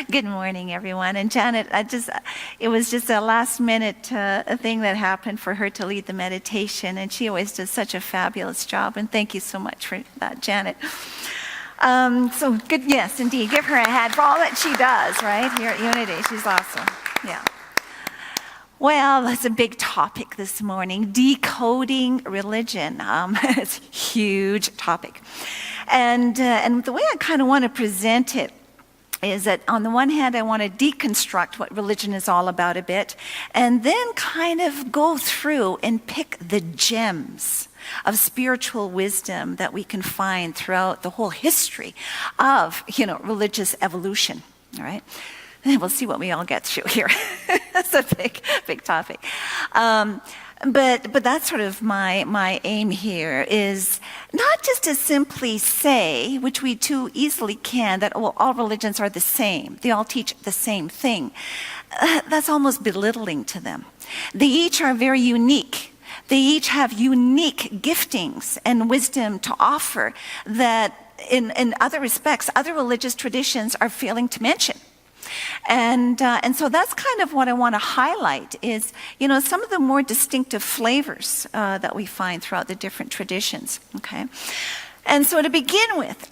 Good morning, everyone. And Janet, it was just a last minute thing that happened for her to lead the meditation, and she always does such a fabulous job, and thank you so much for that, Janet. So good, yes, indeed. Give her a hand for all that she does, right, here at Unity. She's awesome, yeah. Well, that's a big topic this morning, decoding religion. It's a huge topic. And the way I kind of want to present it is that on the one hand, I want to deconstruct what religion is all about a bit, and then kind of go through and pick the gems of spiritual wisdom that we can find throughout the whole history of, religious evolution, all right? And we'll see what we all get through here. That's a big topic. But that's sort of my aim here, is not just to simply say, which we too easily can, that all religions are the same. They all teach the same thing. That's almost belittling to them. They each are very unique. They each have unique giftings and wisdom to offer that in other respects, other religious traditions are failing to mention. And so that's kind of what I want to highlight is, some of the more distinctive flavors that we find throughout the different traditions, okay? And so to begin with,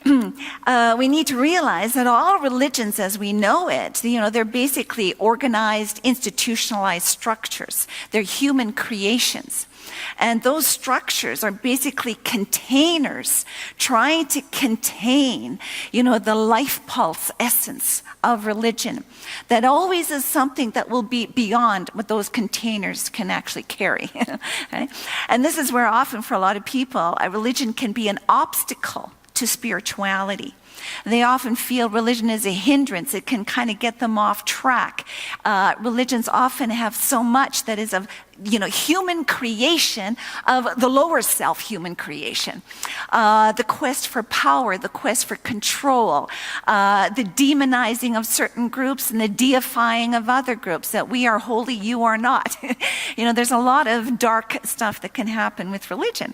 we need to realize that all religions as we know it, they're basically organized, institutionalized structures. They're human creations. And those structures are basically containers trying to contain, the life pulse essence of religion. That always is something that will be beyond what those containers can actually carry. Right? And this is where often for a lot of people, a religion can be an obstacle to spirituality. They often feel religion is a hindrance. It can kind of get them off track. Religions often have so much that is of, human creation, of the lower self human creation. The quest for power, the quest for control, the demonizing of certain groups and the deifying of other groups, that we are holy, you are not. There's a lot of dark stuff that can happen with religion.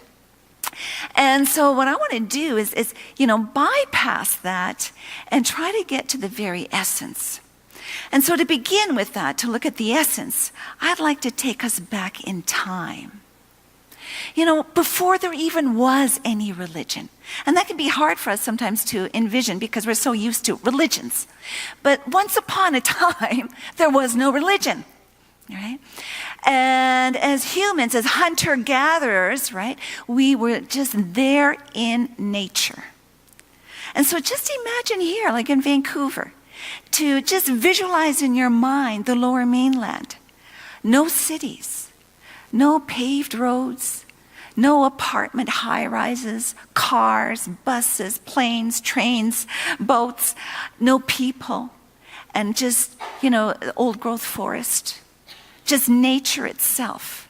And so what I want to do is bypass that and try to get to the very essence. And so to begin with that, to look at the essence, I'd like to take us back in time. Before there even was any religion. And that can be hard for us sometimes to envision because we're so used to religions. But once upon a time, there was no religion. Right? And as humans, as hunter-gatherers, right, we were just there in nature. And so just imagine here, like in Vancouver, to just visualize in your mind the Lower Mainland. No cities, no paved roads, no apartment high-rises, cars, buses, planes, trains, boats, no people, and just, old-growth forest. Just nature itself,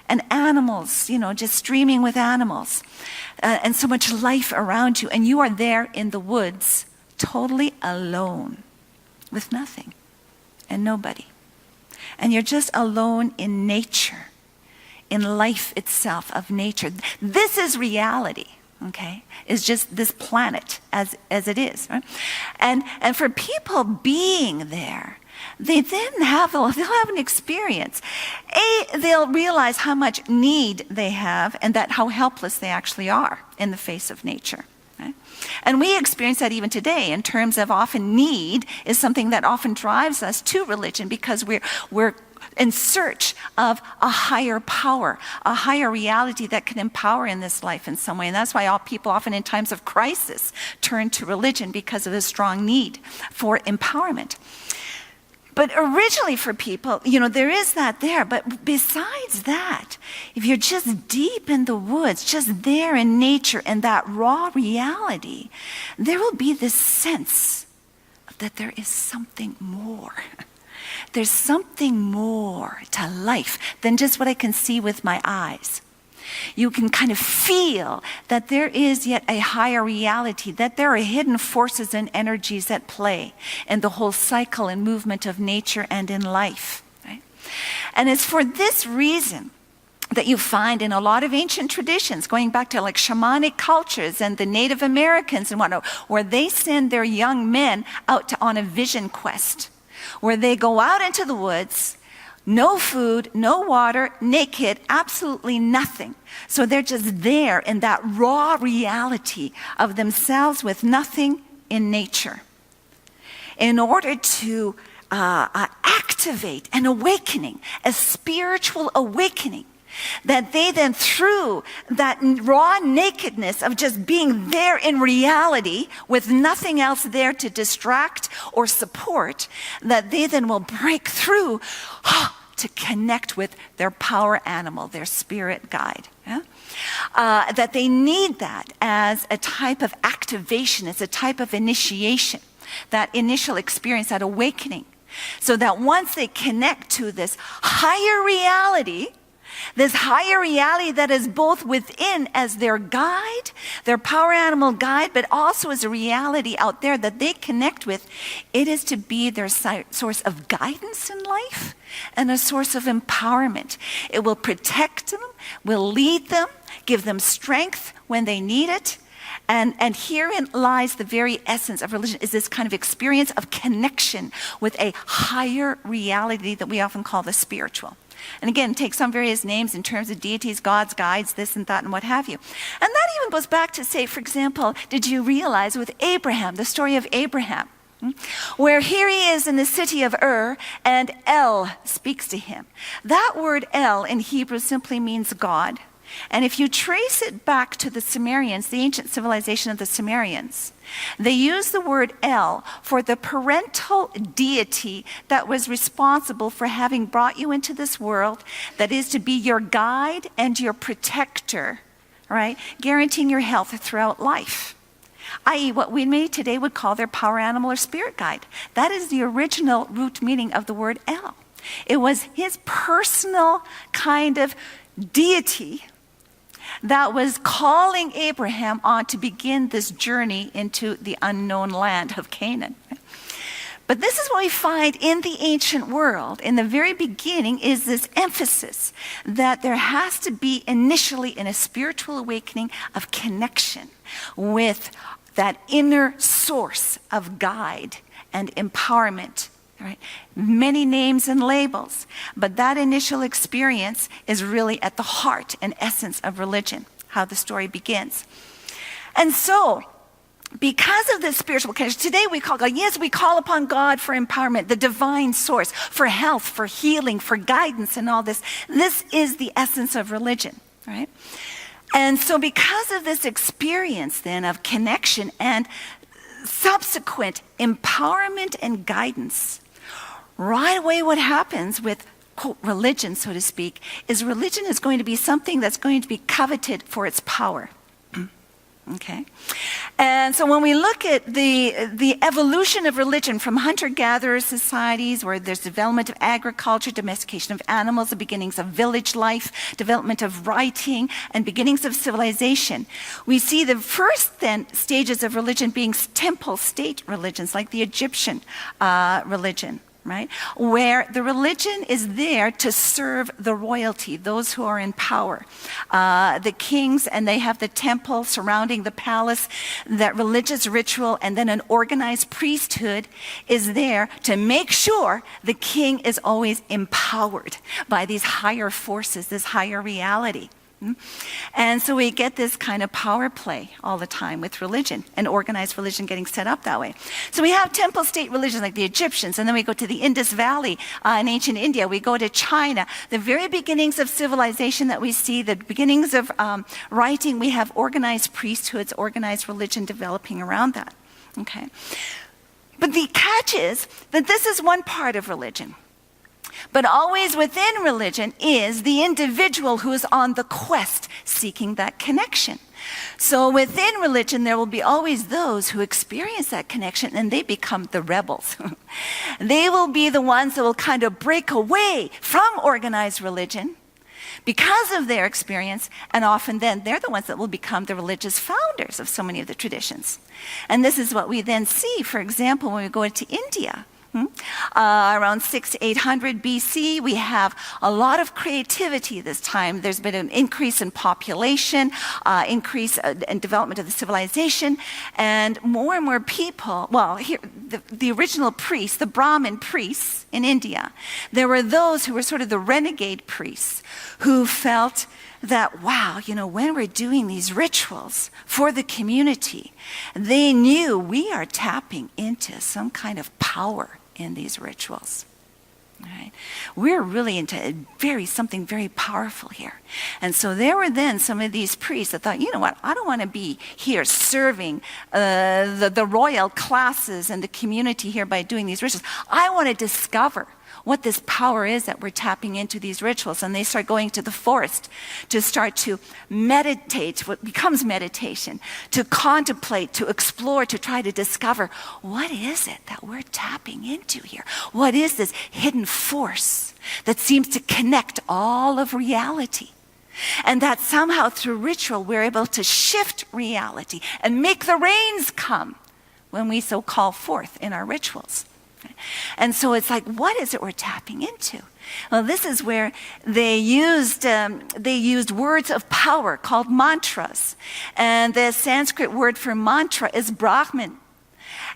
and animals, just streaming with animals, and so much life around you, and you are there in the woods, totally alone, with nothing and nobody. And you're just alone in nature, in life itself of nature. This is reality, okay? It's just this planet as it is, right? And for people being there, they'll have an experience. They'll realize how much need they have and that how helpless they actually are in the face of nature. Right? And we experience that even today in terms of often need is something that often drives us to religion because we're in search of a higher power, a higher reality that can empower in this life in some way. And that's why all people often in times of crisis turn to religion because of the strong need for empowerment. But originally for people, there is that there. But besides that, if you're just deep in the woods, just there in nature and that raw reality, there will be this sense that there is something more. There's something more to life than just what I can see with my eyes. You can kind of feel that there is yet a higher reality, that there are hidden forces and energies at play in the whole cycle and movement of nature and in life. Right? And it's for this reason that you find in a lot of ancient traditions, going back to like shamanic cultures and the Native Americans and whatnot, where they send their young men out on a vision quest, where they go out into the woods, no food, no water, naked, absolutely nothing. So they're just there in that raw reality of themselves with nothing in nature, in order to activate an awakening, a spiritual awakening, that they then, through that raw nakedness of just being there in reality with nothing else there to distract or support, that they then will break through to connect with their power animal, their spirit guide. Yeah? That they need that as a type of activation, as a type of initiation, that initial experience, that awakening. So that once they connect to this higher reality that is both within as their guide, their power animal guide, but also as a reality out there that they connect with, it is to be their source of guidance in life and a source of empowerment. It will protect them, will lead them, give them strength when they need it. And herein lies the very essence of religion, is this kind of experience of connection with a higher reality that we often call the spiritual. And again, take some various names in terms of deities, gods, guides, this and that, and what have you. And that even goes back to, say, for example, did you realize with Abraham, the story of Abraham, where here he is in the city of Ur, and El speaks to him. That word El in Hebrew simply means God. And if you trace it back to the Sumerians, the ancient civilization of the Sumerians, they used the word El for the parental deity that was responsible for having brought you into this world, that is to be your guide and your protector, right? Guaranteeing your health throughout life. I.e., what we may today would call their power animal or spirit guide. That is the original root meaning of the word El. It was his personal kind of deity that was calling Abraham on to begin this journey into the unknown land of Canaan. But this is what we find in the ancient world. In the very beginning is this emphasis that there has to be initially in a spiritual awakening of connection with that inner source of guide and empowerment. Right? Many names and labels, but that initial experience is really at the heart and essence of religion, how the story begins. And so, because of this spiritual connection, today we call God, yes, we call upon God for empowerment, the divine source, for health, for healing, for guidance and all this. This is the essence of religion, right? And so because of this experience then of connection and subsequent empowerment and guidance, right away what happens with, quote, religion, so to speak, is religion is going to be something that's going to be coveted for its power. Okay? And so when we look at the evolution of religion from hunter-gatherer societies where there's development of agriculture, domestication of animals, the beginnings of village life, development of writing, and beginnings of civilization, we see the first then stages of religion being temple-state religions like the Egyptian religion. Right? Where the religion is there to serve the royalty, those who are in power. The kings, and they have the temple surrounding the palace, that religious ritual, and then an organized priesthood is there to make sure the king is always empowered by these higher forces, this higher reality. And so we get this kind of power play all the time with religion, and organized religion getting set up that way. So we have temple-state religions like the Egyptians, and then we go to the Indus Valley in ancient India. We go to China. The very beginnings of civilization that we see, the beginnings of writing, we have organized priesthoods, organized religion developing around that. Okay, but the catch is that this is one part of religion. But always within religion is the individual who is on the quest seeking that connection. So within religion, there will be always those who experience that connection, and they become the rebels. They will be the ones that will kind of break away from organized religion because of their experience, and often then they're the ones that will become the religious founders of so many of the traditions. And this is what we then see, for example, when we go into India. Around 800 BC, we have a lot of creativity this time. There's been an increase in population, increase in development of the civilization, and more people, well, here, the original priests, the Brahmin priests in India, there were those who were sort of the renegade priests who felt that, wow, when we're doing these rituals for the community, they knew we are tapping into some kind of power in these rituals. Right? We're really into something very powerful here. And so there were then some of these priests that thought, you know what, I don't want to be here serving the royal classes and the community here by doing these rituals. I want to discover what this power is that we're tapping into these rituals. And they start going to the forest to start to meditate, what becomes meditation, to contemplate, to explore, to try to discover what is it that we're tapping into here? What is this hidden force that seems to connect all of reality? And that somehow through ritual we're able to shift reality and make the rains come when we so call forth in our rituals. And so it's like, what is it we're tapping into? Well, this is where they used words of power called mantras. And the Sanskrit word for mantra is Brahman.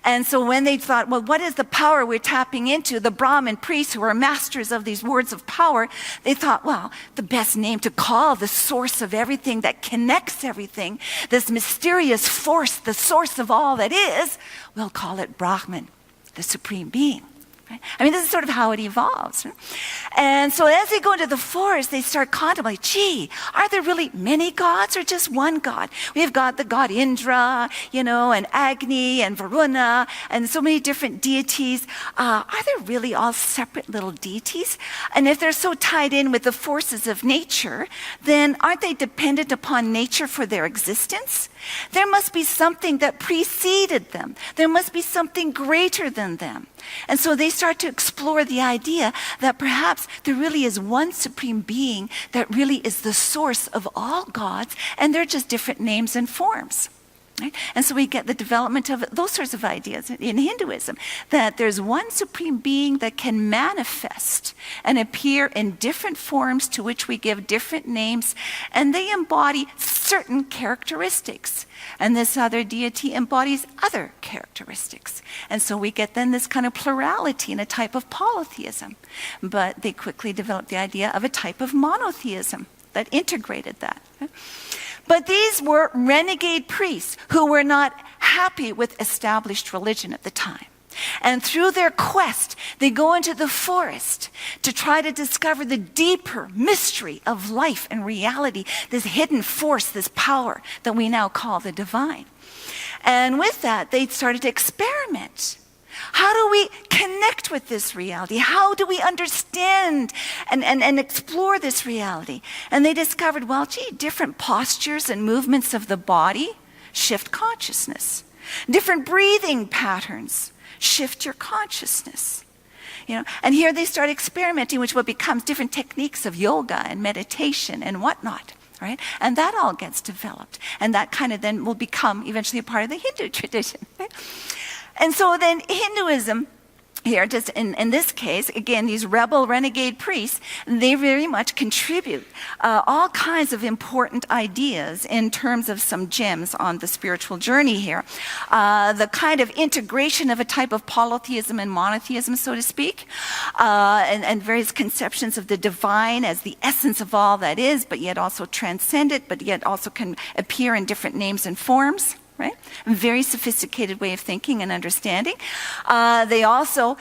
And so when they thought, well, what is the power we're tapping into? The Brahmin priests who are masters of these words of power, they thought, well, the best name to call the source of everything that connects everything, this mysterious force, the source of all that is, we'll call it Brahman, the supreme being. Right? I mean, this is sort of how it evolves. Right? And so as they go into the forest, they start contemplating, gee, are there really many gods or just one God? We've got the god Indra, and Agni and Varuna and so many different deities. Are there really all separate little deities? And if they're so tied in with the forces of nature, then aren't they dependent upon nature for their existence? There must be something that preceded them. There must be something greater than them. And so they start to explore the idea that perhaps there really is one supreme being that really is the source of all gods, and they're just different names and forms. Right? And so we get the development of those sorts of ideas in Hinduism, that there's one supreme being that can manifest and appear in different forms to which we give different names, and they embody certain characteristics. And this other deity embodies other characteristics. And so we get then this kind of plurality in a type of polytheism. But they quickly developed the idea of a type of monotheism that integrated that. But these were renegade priests who were not happy with established religion at the time. And through their quest, they go into the forest to try to discover the deeper mystery of life and reality, this hidden force, this power that we now call the divine. And with that, they started to experiment. How do we connect with this reality? How do we understand and explore this reality? And they discovered, well, gee, different postures and movements of the body shift consciousness. Different breathing patterns shift your consciousness. And here they start experimenting with what becomes different techniques of yoga and meditation and whatnot. Right? And that all gets developed. And that kind of then will become eventually a part of the Hindu tradition. Right? And so then Hinduism, here, just in this case, again, these rebel renegade priests, they very much contribute all kinds of important ideas in terms of some gems on the spiritual journey here. The kind of integration of a type of polytheism and monotheism, so to speak, and various conceptions of the divine as the essence of all that is, but yet also transcendent, but yet also can appear in different names and forms. Right? A very sophisticated way of thinking and understanding. They also,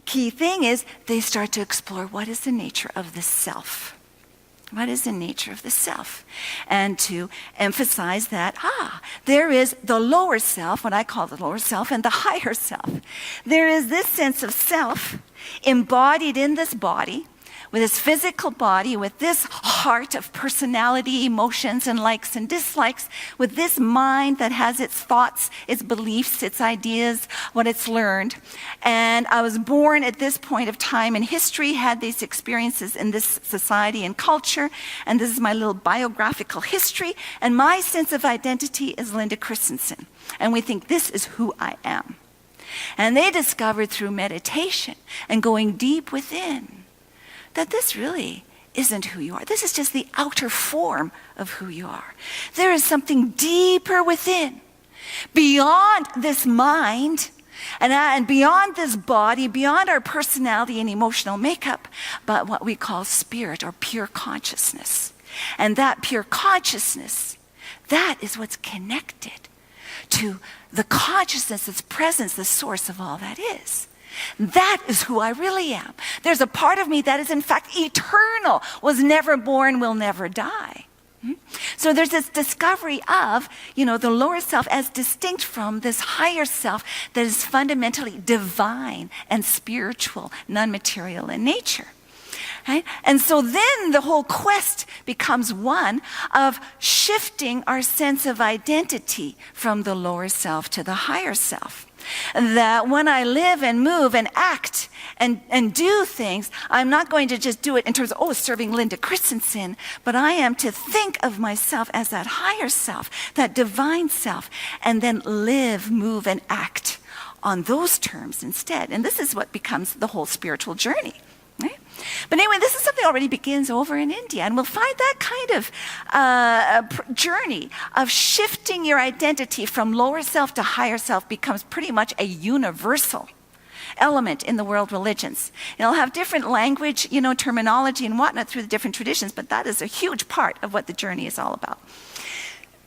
key thing is, they start to explore what is the nature of the self. What is the nature of the self? And to emphasize that, there is the lower self, what I call the lower self, and the higher self. There is this sense of self embodied in this body, with this physical body, with this heart of personality, emotions, and likes and dislikes, with this mind that has its thoughts, its beliefs, its ideas, what it's learned. And I was born at this point of time in history, had these experiences in this society and culture, and this is my little biographical history, and my sense of identity is Linda Christensen. And we think this is who I am. And they discovered through meditation and going deep within that this really isn't who you are. This is just the outer form of who you are. There is something deeper within, beyond this mind and beyond this body, beyond our personality and emotional makeup, but what we call spirit or pure consciousness. And that pure consciousness, that is what's connected to the consciousness, its presence, the source of all that is. That is who I really am. There's a part of me that is in fact eternal, was never born, will never die. So there's this discovery of, the lower self as distinct from this higher self that is fundamentally divine and spiritual, non-material in nature. Right? And so then the whole quest becomes one of shifting our sense of identity from the lower self to the higher self. That when I live and move and act and do things, I'm not going to just do it in terms of, serving Linda Christensen, but I am to think of myself as that higher self, that divine self, and then live, move, and act on those terms instead. And this is what becomes the whole spiritual journey. Right? But anyway, this is something that already begins over in India, and we'll find that kind of journey of shifting your identity from lower self to higher self becomes pretty much a universal element in the world religions. It'll have different language, terminology and whatnot through the different traditions, but that is a huge part of what the journey is all about.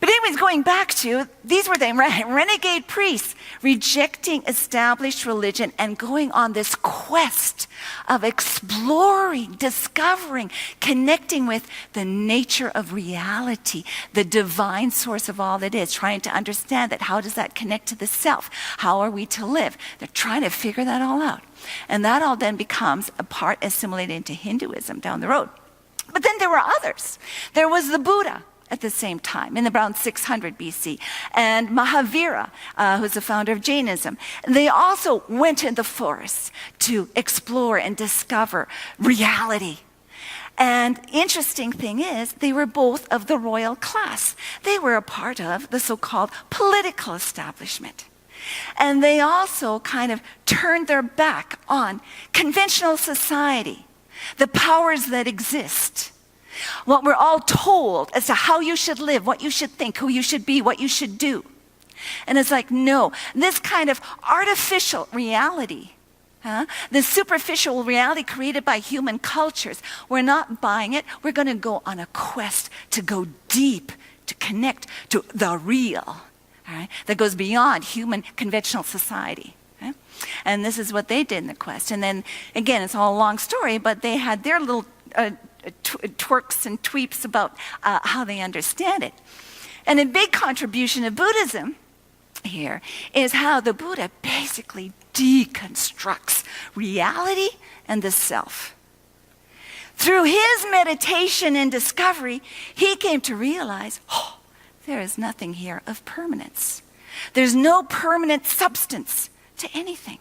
But anyways, going back to, these were the renegade priests rejecting established religion and going on this quest of exploring, discovering, connecting with the nature of reality, the divine source of all that is, trying to understand that. How does that connect to the self? How are we to live? They're trying to figure that all out. And that all then becomes a part assimilated into Hinduism down the road. But then there were others. There was the Buddha at the same time, in around 600 BC. And Mahavira, who's the founder of Jainism, they also went in the forest to explore and discover reality. And interesting thing is, they were both of the royal class. They were a part of the so-called political establishment. And they also kind of turned their back on conventional society, the powers that exist, what we're all told as to how you should live, what you should think, who you should be, what you should do. And it's like, no, this kind of artificial reality, this superficial reality created by human cultures, we're not buying it. We're going to go on a quest to go deep, to connect to the real, all right, that goes beyond human conventional society. Okay? And this is what they did in the quest. And then, again, it's all a long story, but they had their little twerks and tweeps about how they understand it. And a big contribution of Buddhism here is how the Buddha basically deconstructs reality and the self. Through his meditation and discovery, he came to realize, there is nothing here of permanence. There's no permanent substance to anything.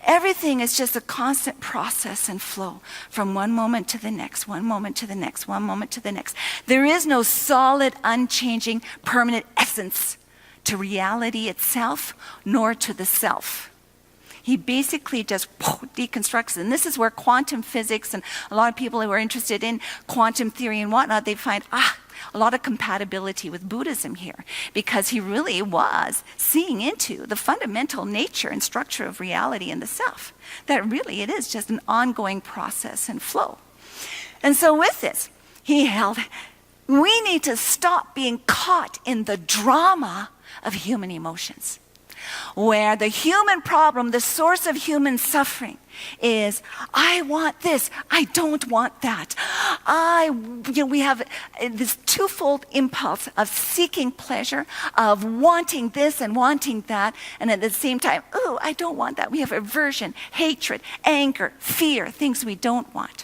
Everything is just a constant process and flow from one moment to the next, one moment to the next, one moment to the next. There is no solid, unchanging, permanent essence to reality itself, nor to the self. He basically just deconstructs it. And this is where quantum physics and a lot of people who are interested in quantum theory and whatnot, they find, a lot of compatibility with Buddhism here, because he really was seeing into the fundamental nature and structure of reality in the self, that really it is just an ongoing process and flow. And so with this, he held, we need to stop being caught in the drama of human emotions, where the human problem, the source of human suffering, is I want this, I don't want that. We have this twofold impulse of seeking pleasure, of wanting this and wanting that, and at the same time, I don't want that. We have aversion, hatred, anger, fear, things we don't want.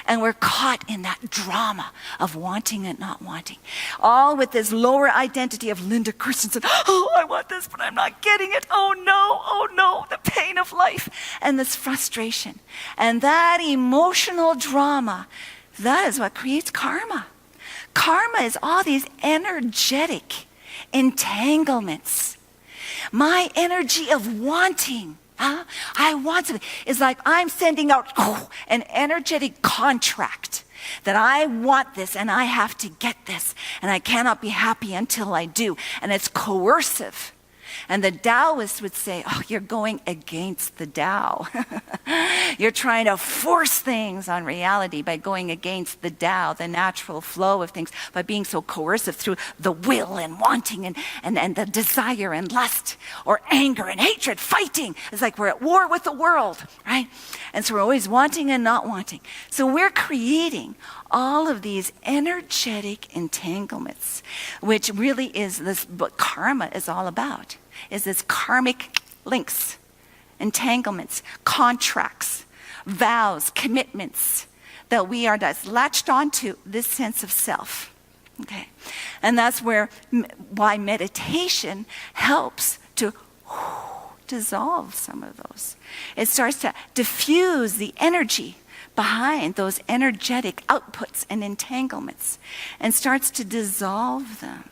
And we're caught in that drama of wanting and not wanting. All with this lower identity of Linda Christensen. I want this, but I'm not getting it. Oh no, the pain of life. And this frustration. And that emotional drama, that is what creates karma. Karma is all these energetic entanglements. My energy of wanting, I want something, is like I'm sending out an energetic contract that I want this and I have to get this and I cannot be happy until I do. And it's coercive. And the Taoists would say, oh, you're going against the Tao. You're trying to force things on reality by going against the Tao, the natural flow of things, by being so coercive through the will and wanting and the desire and lust or anger and hatred, fighting. It's like we're at war with the world, right? And so we're always wanting and not wanting. So we're creating all of these energetic entanglements, which really is this what karma is all about, is this karmic links, entanglements, contracts, vows, commitments that we are just latched onto this sense of self. Okay, and that's why meditation helps to dissolve some of those. It starts to diffuse the energy behind those energetic outputs and entanglements and starts to dissolve them.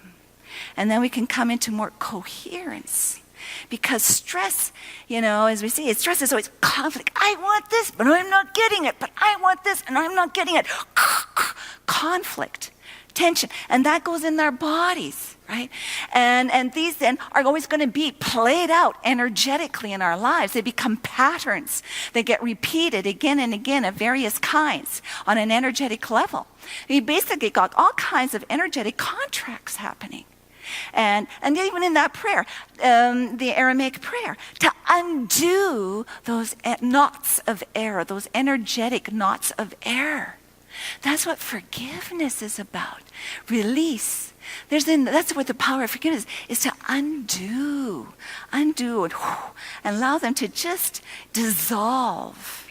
And then we can come into more coherence. Because stress, as we see, stress is always conflict. I want this, but I'm not getting it. But I want this, and I'm not getting it. Conflict, tension. And that goes in our bodies, right? And these then are always going to be played out energetically in our lives. They become patterns. They get repeated again and again of various kinds on an energetic level. We basically got all kinds of energetic contracts happening. And even in that prayer, the Aramaic prayer, to undo those knots of error, those energetic knots of error. That's what forgiveness is about. Release. That's what the power of forgiveness is, to undo and allow them to just dissolve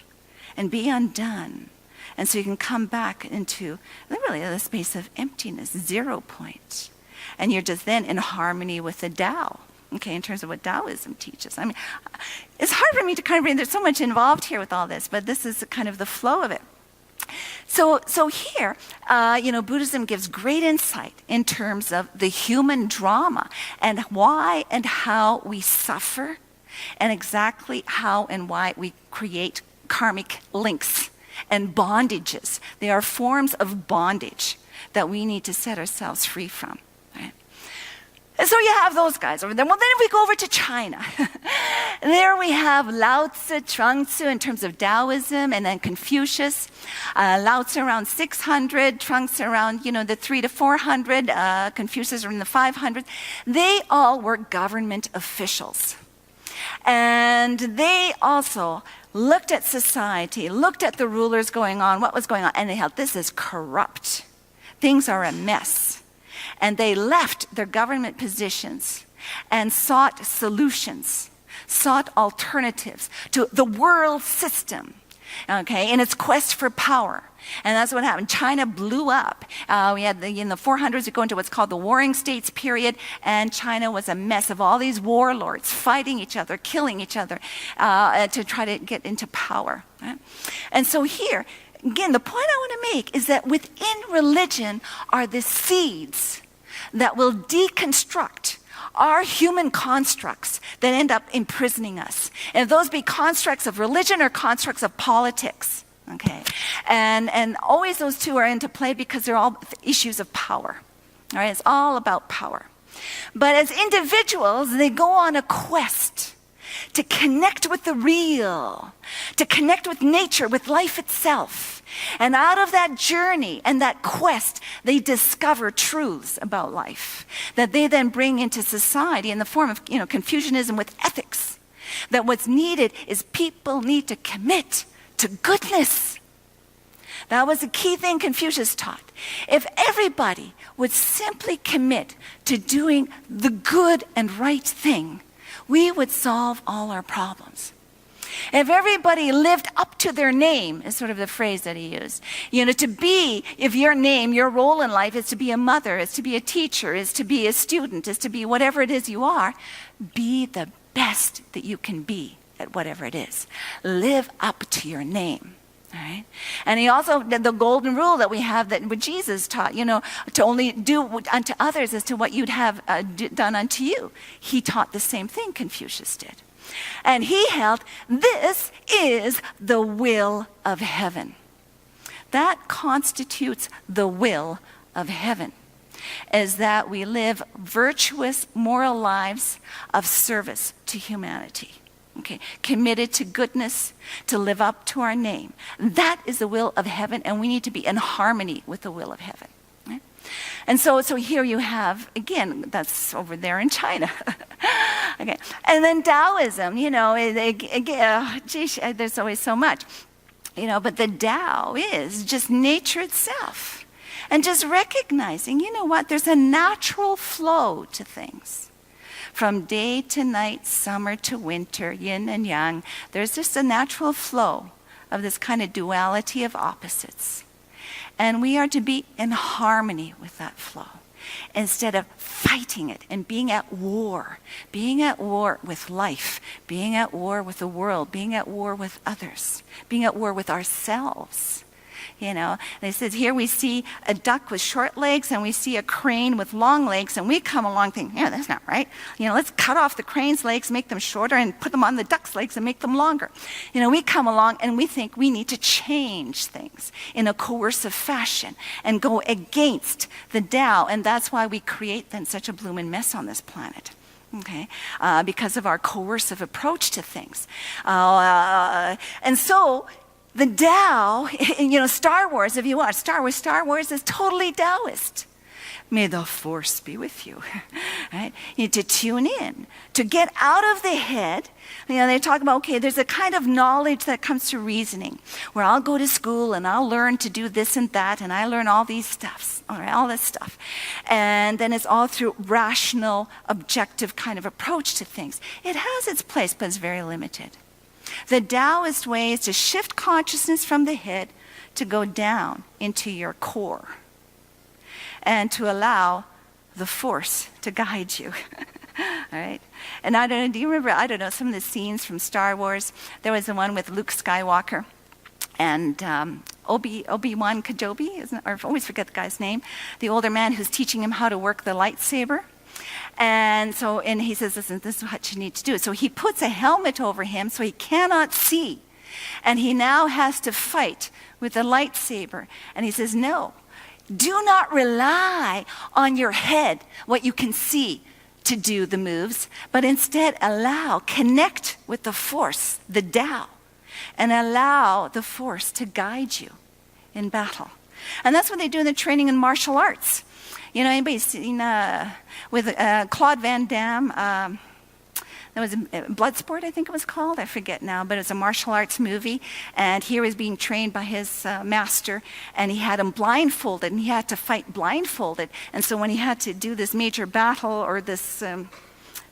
and be undone. And so you can come back into really the space of emptiness, 0 point. And you're just then in harmony with the Tao, okay, in terms of what Taoism teaches. I mean, it's hard for me to kind of bring, there's so much involved here with all this, but this is kind of the flow of it. So here, Buddhism gives great insight in terms of the human drama and why and how we suffer and exactly how and why we create karmic links and bondages. They are forms of bondage that we need to set ourselves free from. And so you have those guys over there. Well, then if we go over to China, there we have Lao Tzu, Chuang Tzu in terms of Taoism, and then Confucius. Lao Tzu around 600, Chuang Tzu around, the 300 to 400, Confucius are in the 500s. They all were government officials. And they also looked at society, looked at the rulers going on, what was going on, and they held, this is corrupt. Things are a mess. And they left their government positions and sought solutions, sought alternatives to the world system, okay, in its quest for power. And that's what happened. China blew up. We had in the 400s, we go into what's called the Warring States period, and China was a mess of all these warlords fighting each other, killing each other to try to get into power. Right? And so here, again, the point I want to make is that within religion are the seeds that will deconstruct our human constructs that end up imprisoning us. And if those be constructs of religion or constructs of politics, okay? And always those two are into play because they're all issues of power, all right? It's all about power. But as individuals, they go on a quest to connect with the real, to connect with nature, with life itself. And out of that journey and that quest, they discover truths about life that they then bring into society in the form of, Confucianism with ethics. That what's needed is people need to commit to goodness. That was the key thing Confucius taught. If everybody would simply commit to doing the good and right thing, we would solve all our problems. If everybody lived up to their name, is sort of the phrase that he used. If your name, your role in life is to be a mother, is to be a teacher, is to be a student, is to be whatever it is you are, be the best that you can be at whatever it is. Live up to your name. All right. And he also did the golden rule that we have that what Jesus taught, to only do unto others as to what you'd have done unto you. He taught the same thing, Confucius did. And he held, this is the will of heaven. That constitutes the will of heaven, is that we live virtuous, moral lives of service to humanity. Okay, committed to goodness, to live up to our name. That is the will of heaven, and we need to be in harmony with the will of heaven. Right? And so here you have, again, that's over there in China. Okay, and then Taoism, there's always so much. But the Tao is just nature itself. And just recognizing, there's a natural flow to things. From day to night, summer to winter, yin and yang, there's just a natural flow of this kind of duality of opposites. And we are to be in harmony with that flow instead of fighting it and being at war with life, being at war with the world, being at war with others, being at war with ourselves. They said here we see a duck with short legs and we see a crane with long legs, and we come along thinking, that's not right. Let's cut off the crane's legs, make them shorter, and put them on the duck's legs and make them longer. We come along and we think we need to change things in a coercive fashion and go against the Tao, and that's why we create then such a bloomin' mess on this planet. Okay, because of our coercive approach to things. And so the Tao, Star Wars, if you watch Star Wars is totally Taoist. May the force be with you. Right? You need to tune in, to get out of the head. They talk about, there's a kind of knowledge that comes through reasoning, where I'll go to school and I'll learn to do this and that, and I learn all these stuffs, all this stuff. And then it's all through rational, objective kind of approach to things. It has its place, but it's very limited. The Taoist way is to shift consciousness from the head to go down into your core and to allow the force to guide you. All right? And I don't know, do you remember, some of the scenes from Star Wars? There was the one with Luke Skywalker and Obi-Wan Kenobi, I always forget the guy's name, the older man who's teaching him how to work the lightsaber. And he says, listen, this is what you need to do. So he puts a helmet over him so he cannot see. And he now has to fight with the lightsaber. And he says, no, do not rely on your head, what you can see, to do the moves, but instead connect with the force, the Tao, and allow the force to guide you in battle. And that's what they do in the training in martial arts. Anybody seen with Claude Van Damme? That was Bloodsport, I think it was called. I forget now, but it was a martial arts movie. And he was being trained by his master, and he had him blindfolded, and he had to fight blindfolded. And so when he had to do this major battle or this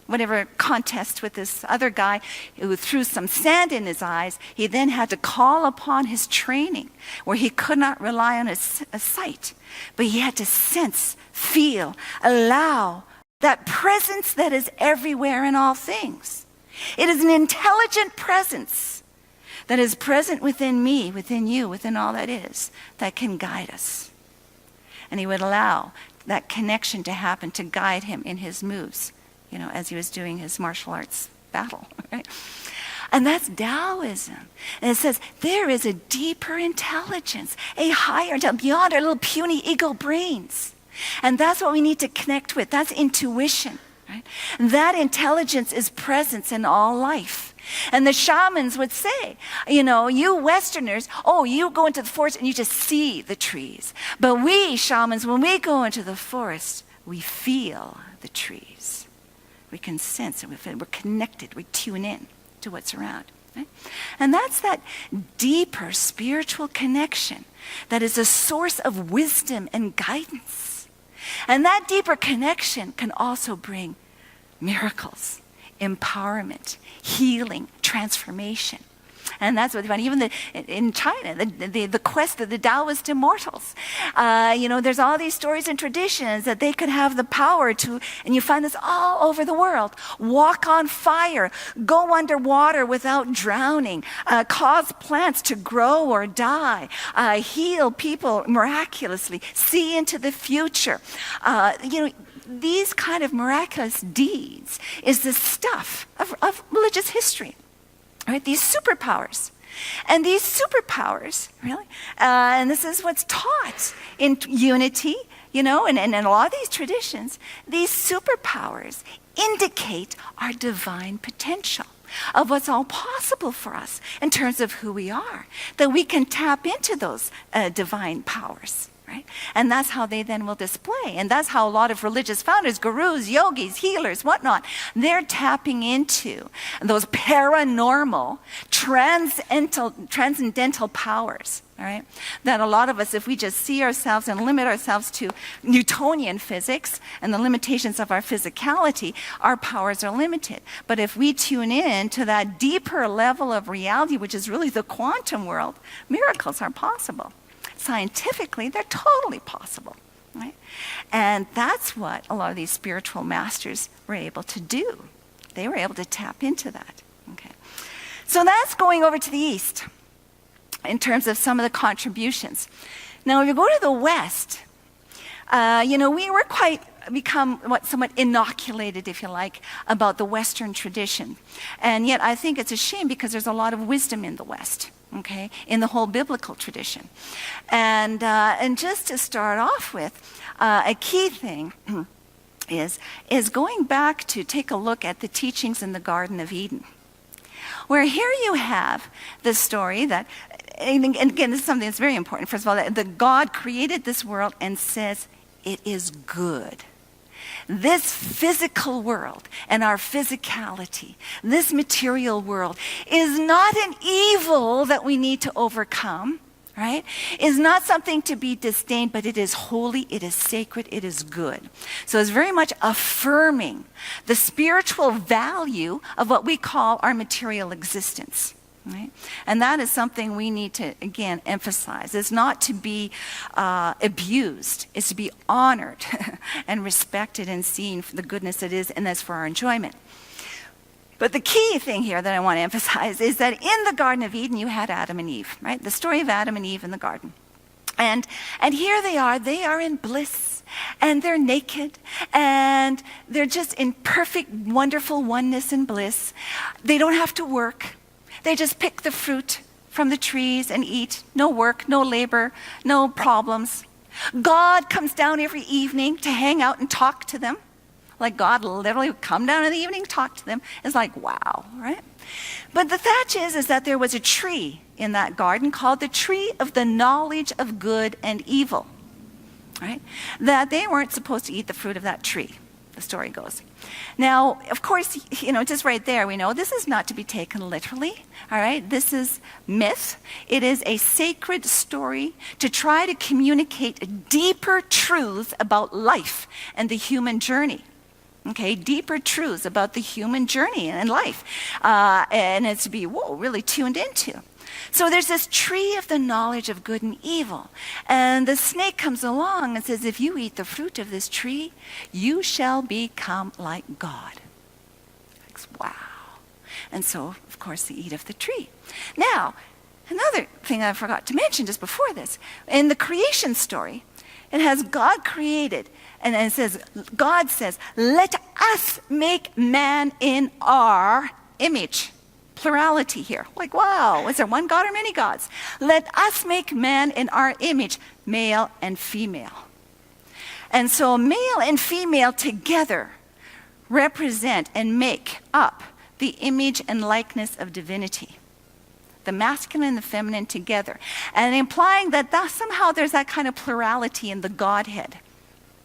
whatever contest with this other guy who threw some sand in his eyes, he then had to call upon his training, where he could not rely on his sight, but he had to sense, feel, allow that presence that is everywhere in all things. It is an intelligent presence that is present within me, within you, within all that is, that can guide us. And he would allow that connection to happen to guide him in his moves, as he was doing his martial arts battle, right? And that's Taoism. And it says there is a deeper intelligence, a higher intelligence, beyond our little puny ego brains. And that's what we need to connect with. That's intuition, right? That intelligence is presence in all life. And the shamans would say, you Westerners, you go into the forest and you just see the trees. But we shamans, when we go into the forest, we feel the trees. We can sense it. We're connected. We tune in to what's around. Right? And that's that deeper spiritual connection that is a source of wisdom and guidance. And that deeper connection can also bring miracles, empowerment, healing, transformation. And that's what they found. Even in China, the quest of the Taoist immortals. There's all these stories and traditions that they could have the power to, and you find this all over the world, walk on fire, go underwater without drowning, cause plants to grow or die, heal people miraculously, see into the future. These kind of miraculous deeds is the stuff of religious history, right? These superpowers. And these superpowers, really, and this is what's taught in unity, and a lot of these traditions, these superpowers indicate our divine potential of what's all possible for us in terms of who we are, that we can tap into those divine powers. Right? And that's how they then will display. And that's how a lot of religious founders, gurus, yogis, healers, whatnot, they're tapping into those paranormal, transcendental powers. All right? That a lot of us, if we just see ourselves and limit ourselves to Newtonian physics and the limitations of our physicality, our powers are limited. But if we tune in to that deeper level of reality, which is really the quantum world, miracles are possible. Scientifically, they're totally possible, right? And that's what a lot of these spiritual masters were able to do. They were able to tap into that, okay? So that's going over to the East in terms of some of the contributions. Now, if you go to the West, we were somewhat inoculated, if you like, about the Western tradition. And yet I think it's a shame because there's a lot of wisdom in the West. Okay, in the whole biblical tradition. And just to start off with, a key thing is going back to take a look at the teachings in the Garden of Eden, where here you have the story that, and again, this is something that's very important. First of all, that God created this world and says it is good. This physical world and our physicality, this material world, is not an evil that we need to overcome, right? Is not something to be disdained, but it is holy, it is sacred, it is good. So it's very much affirming the spiritual value of what we call our material existence. Right? And that is something we need to, again, emphasize. It's not to be abused. It's to be honored and respected and seen for the goodness it is, and that's for our enjoyment. But the key thing here that I want to emphasize is that in the Garden of Eden, you had Adam and Eve, right? The story of Adam and Eve in the garden. And here they are in bliss, and they're naked, and they're just in perfect, wonderful oneness and bliss. They don't have to work. They just pick the fruit from the trees and eat. No work, no labor, no problems. God comes down every evening to hang out and talk to them. Like God literally would come down in the evening, talk to them. It's like, wow, right? But the fact is that there was a tree in that garden called the tree of the knowledge of good and evil, right? That they weren't supposed to eat the fruit of that tree, the story goes. Now, of course, just right there, we know this is not to be taken literally, all right? This is myth. It is a sacred story to try to communicate deeper truths about life and the human journey. Okay, deeper truths about the human journey and life. And it's to be, really tuned into. So there's this tree of the knowledge of good and evil. And the snake comes along and says, if you eat the fruit of this tree, you shall become like God. Wow. And so, of course, they eat of the tree. Now, another thing I forgot to mention just before this, in the creation story, it has God created, and it says, God says, let us make man in our image. Plurality here. Like, wow, is there one God or many gods? Let us make man in our image, male and female. And so male and female together represent and make up the image and likeness of divinity. The masculine and the feminine together. And implying that somehow there's that kind of plurality in the Godhead.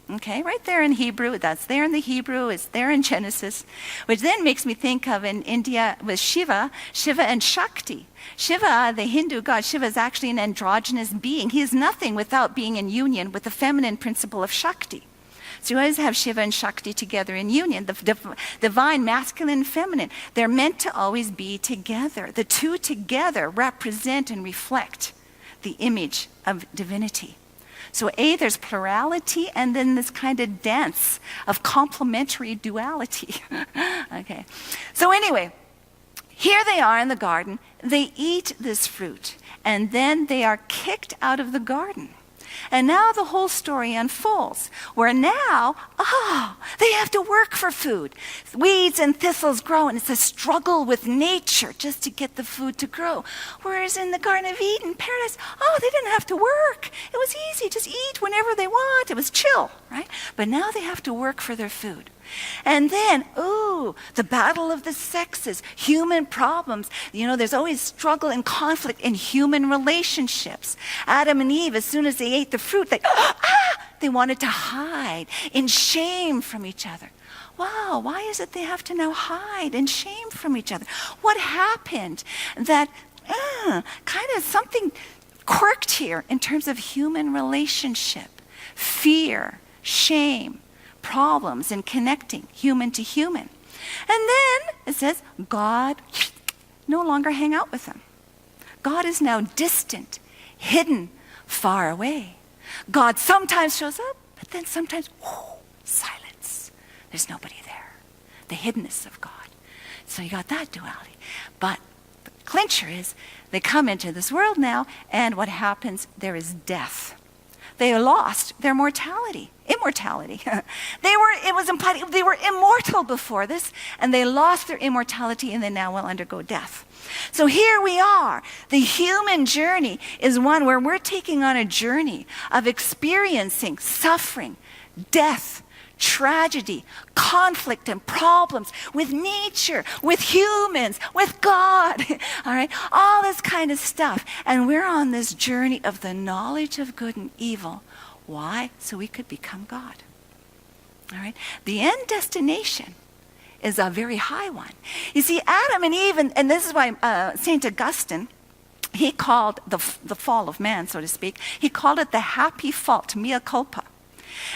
Okay, right there in Hebrew, that's there in the Hebrew, it's there in Genesis, which then makes me think of in India with Shiva and Shakti. Shiva, the Hindu god, Shiva is actually an androgynous being. He is nothing without being in union with the feminine principle of Shakti. So you always have Shiva and Shakti together in union. The divine masculine and feminine, they're meant to always be together. The two together represent and reflect the image of divinity. So there's plurality, and then this kind of dance of complementary duality. Okay. So anyway, here they are in the garden. They eat this fruit, and then they are kicked out of the garden. And now the whole story unfolds, where now, they have to work for food. Weeds and thistles grow, and it's a struggle with nature just to get the food to grow. Whereas in the Garden of Eden, paradise, they didn't have to work. It was easy, just eat whenever they want. It was chill, right? But now they have to work for their food. And then, the battle of the sexes, human problems. There's always struggle and conflict in human relationships. Adam and Eve, as soon as they ate the fruit, they wanted to hide in shame from each other. Wow, why is it they have to now hide in shame from each other? What happened that kind of something quirked here in terms of human relationship? Fear, shame, problems in connecting human to human. And then it says God no longer hang out with them. God is now distant, hidden, far away. God sometimes shows up, but then sometimes, silence. There's nobody there. The hiddenness of God. So you got that duality. But the clincher is they come into this world now, and what happens? There is death. They lost their immortality. It was implied they were immortal before this, and they lost their immortality, and they now will undergo death. So here we are. The human journey is one where we're taking on a journey of experiencing suffering, death, tragedy, conflict, and problems with nature, with humans, with God. All right, all this kind of stuff. And we're on this journey of the knowledge of good and evil. Why? So we could become God. All right, the end destination is a very high one. You see, Adam and Eve, and this is why St. Augustine, he called the fall of man, so to speak, he called it the happy fault, mea culpa.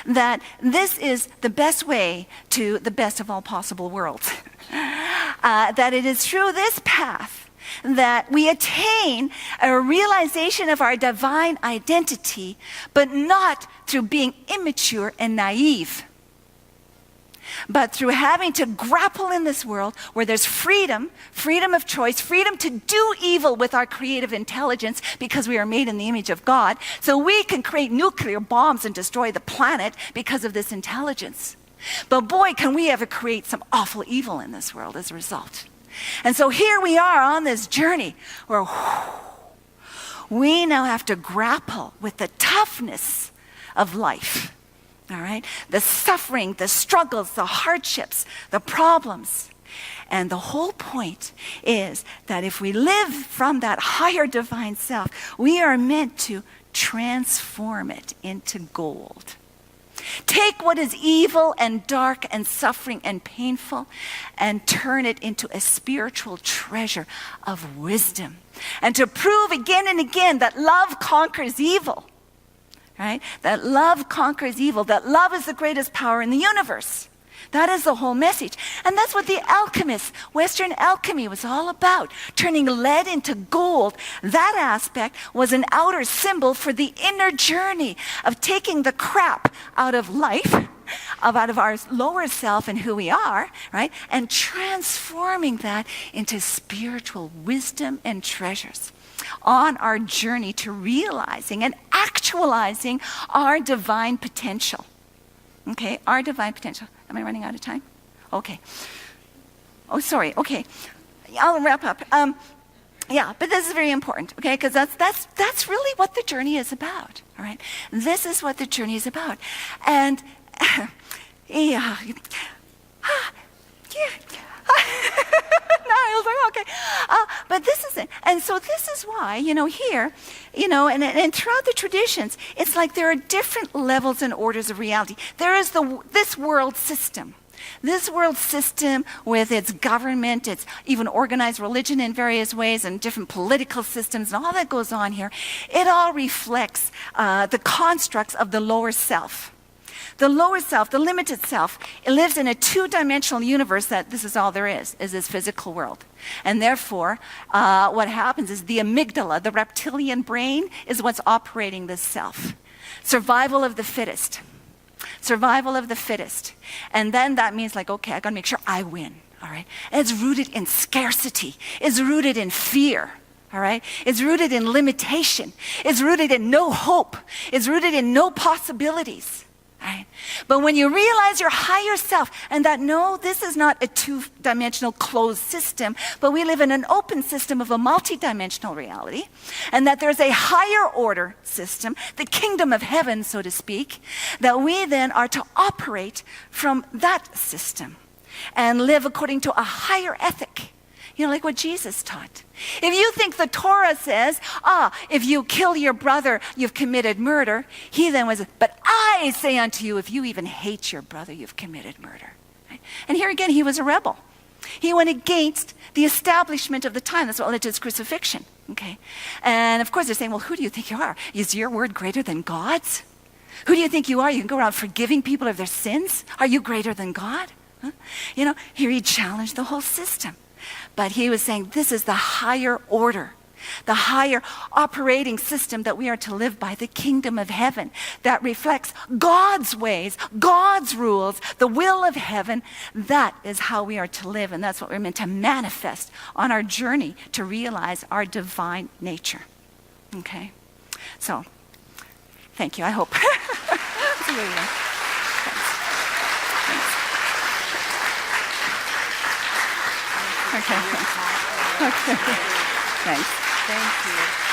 That this is the best way to the best of all possible worlds. That it is through this path that we attain a realization of our divine identity, but not through being immature and naive, but through having to grapple in this world where there's freedom of choice, freedom to do evil with our creative intelligence because we are made in the image of God. So we can create nuclear bombs and destroy the planet because of this intelligence. But boy, can we ever create some awful evil in this world as a result. And so here we are on this journey where we now have to grapple with the toughness of life. All right? The suffering, the struggles, the hardships, the problems. And the whole point is that if we live from that higher divine self, we are meant to transform it into gold. Take what is evil and dark and suffering and painful and turn it into a spiritual treasure of wisdom. And to prove again and again that love conquers evil. Right? That love conquers evil, that love is the greatest power in the universe. That is the whole message. And that's what the alchemists, Western alchemy was all about, turning lead into gold. That aspect was an outer symbol for the inner journey of taking the crap out of life, out of our lower self and who we are, right? And transforming that into spiritual wisdom and treasures on our journey to realizing and actualizing our divine potential. Okay, our divine potential. Am I running out of time? Okay. Oh, sorry. Okay, I'll wrap up. But this is very important. Okay, because that's really what the journey is about. All right, this is what the journey is about, and I was like, okay. But this is it. And so this is why, here, and throughout the traditions, it's like there are different levels and orders of reality. There is this world system. This world system with its government, its even organized religion in various ways, and different political systems, and all that goes on here, it all reflects the constructs of the lower self. The lower self, the limited self, it lives in a two-dimensional universe that this is all there is this physical world. And therefore, what happens is the amygdala, the reptilian brain, is what's operating this self. Survival of the fittest. Survival of the fittest. And then that means like, okay, I got to make sure I win. All right? And it's rooted in scarcity. It's rooted in fear. All right? It's rooted in limitation. It's rooted in no hope. It's rooted in no possibilities. Right? But when you realize your higher self, and that no, this is not a two-dimensional closed system, but we live in an open system of a multi-dimensional reality, and that there's a higher order system, the kingdom of heaven, so to speak, that we then are to operate from that system and live according to a higher ethic. You know, like what Jesus taught. If you think the Torah says, if you kill your brother, you've committed murder, he then was, but I say unto you, if you even hate your brother, you've committed murder. Right? And here again, he was a rebel. He went against the establishment of the time. That's what led to his crucifixion. Okay? And of course, they're saying, well, who do you think you are? Is your word greater than God's? Who do you think you are? You can go around forgiving people of their sins? Are you greater than God? Huh? You know, here he challenged the whole system. But he was saying this is the higher order, the higher operating system that we are to live by, the kingdom of heaven that reflects God's ways, God's rules, the will of heaven. That is how we are to live, and that's what we're meant to manifest on our journey to realize our divine nature. Okay? So, thank you. I hope. Okay. Okay. Thanks. Thank you.